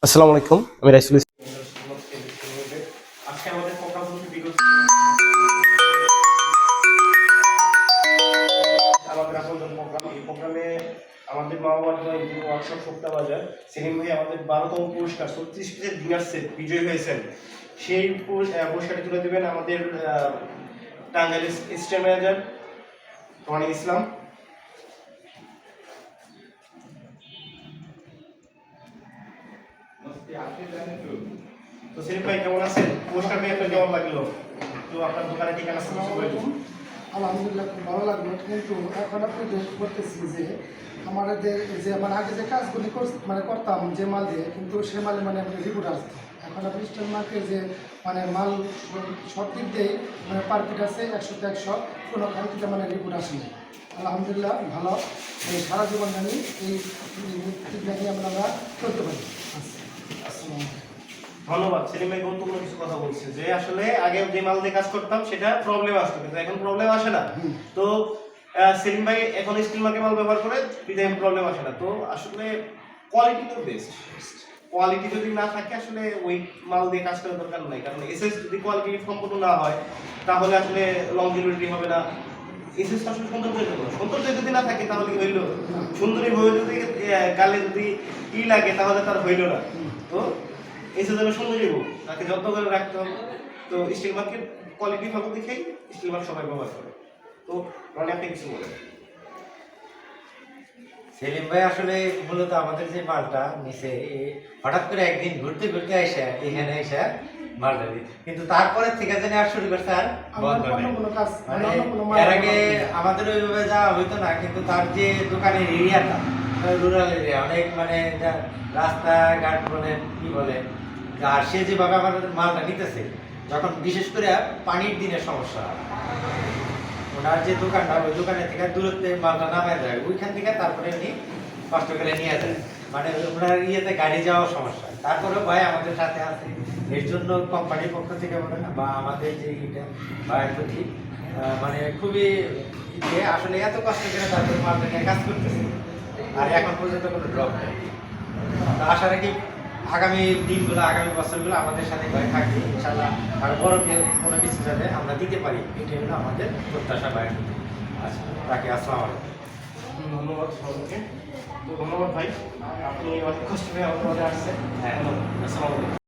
আসসালামু আলাইকুম, আমি রাইসুল ইসলাম। আজকে আমাদের প্রোগ্রাম হচ্ছে আমাদের আপনজন প্রোগ্রাম। এই প্রোগ্রামে আমাদের মা বাবার জন্য ওয়ার্কশপ সপ্তাহ বাজার সেলিম ভাই আমাদের 12তম পুরস্কার 36 পিসের ডিনার সেট বিজয়ী হয়েছেন। সেই পুরস্কারটি তুলে দেবেন আমাদের টাঙ্গাইল স্টেট ম্যানেজার রনি ইসলাম। তো সেলিম ভাই কেমন আছেন? পুরস্কার পেয়ে আপনার কেমন লাগলো? তো আপনার দোকানে ঠিকানা আলহামদুলিল্লাহ খুব ভালো লাগলো, কিন্তু এখন আপনি করতেছি যে আমাদের যে আগে যে কাজগুলি করতাম যে মাল দিয়ে, কিন্তু সে মালে রিপোর্ট আসতো। এখন আপনি স্টার মার্কে যে মাল সব দিক দিয়ে পার পিট আছে 100তে 100, কোনো খানিকটা রিপোর্ট আসেনি। আলহামদুলিল্লাহ ভালো, সারা জীবন জানি এই নিয়ে আমরা চলতে পারি। আসসালামু আলাইকুম। ধন্যবাদ। সেলিম ভাই গুরুত্বপূর্ণ কিছু কথা বলছে যে আসলে আগে যে মাল দিয়ে কাজ করতাম সেটা প্রবলেম আসতো, কিন্তু এখন প্রবলেম আসে না। তো সেলিম ভাই এখন স্টিল মার্কে মাল ব্যবহার করে বিদায় প্রবলেম আসে না। তো আসলে কোয়ালিটি তো বেস্ট। কোয়ালিটি যদি না থাকে আসলে ওই মাল দিয়ে কাজ করার দরকার নাই, কারণ এসএস যদি কোয়ালিটি সম্পূর্ণ না হয় তাহলে আসলে লংজিভিটি হবে না। এসএস আসলে সৌন্দর্যের জন্য, সৌন্দর্য যদি না থাকে তাহলে কি হইলো? সুন্দরী হয়ে যদি গালে যদি লাগে তাহলে তার হইল না। তো এই জন্য সৌন্দর্য তাকে যত্ন করে রাখতে হবে। তো স্টিল মার্কেট কোয়ালিটি ভালো দেখেই স্টিল মার্ক সবাই ব্যবহার করে। তো রনি আপনি কিছু বলেন। সেলিম ভাই আসলে মূলত আমাদের যে মালটা নিচে হঠাৎ করে একদিন ঘুরতে ঘুরতে এসে এখানে এসে মালটা দিই, কিন্তু তারপরে থেকে জানি আর শুরু করছে আর বন্ধ নেই। এর আগে আমাদের ওইভাবে যাওয়া হইতো না, কিন্তু তার যে দোকানের এরিয়াটা রুরাল এরিয়া, অনেক রাস্তাঘাট বলেন কি বলেন, আর সে যেভাবে আমাদের মালটা নিতেছে, যখন বিশেষ করে পানির দিনের সমস্যা, ওনার যে দোকানটা ওই দোকানের থেকে দূরত্বে মালটা নামায় যায়, ওইখান থেকে তারপরে উনি কষ্ট করে নিয়ে যায়, ওনার ইয়েতে গাড়ি যাওয়ার সমস্যা। তারপরেও ভাই আমাদের সাথে আছে, এর জন্য কোম্পানির পক্ষ থেকে বলেন বা আমাদের যে ইটা ভাইয়ের প্রতি খুবই আসলে এত কষ্ট করে তারপরে মালটা নিয়ে কাজ করতেছে, আর এখন পর্যন্ত কোনো ড্রপ নেই। আশা রাখি আগামী দিনগুলো, আগামী বছরগুলো আমাদের সাথে ভাই থাকবে ইনশাল্লাহ, আর বড় কোনো কিছু যাতে আমরা দিতে পারি, এটাই হলো আমাদের প্রত্যাশা ভাই। আচ্ছা রাখি, আসসালামু আলাইকুম। ধন্যবাদ সবাইকে। তো ধন্যবাদ ভাই, আপনি অনেক কষ্ট করে আমাদের আসছেন। হ্যাঁ, আসসালামু আলাইকুম।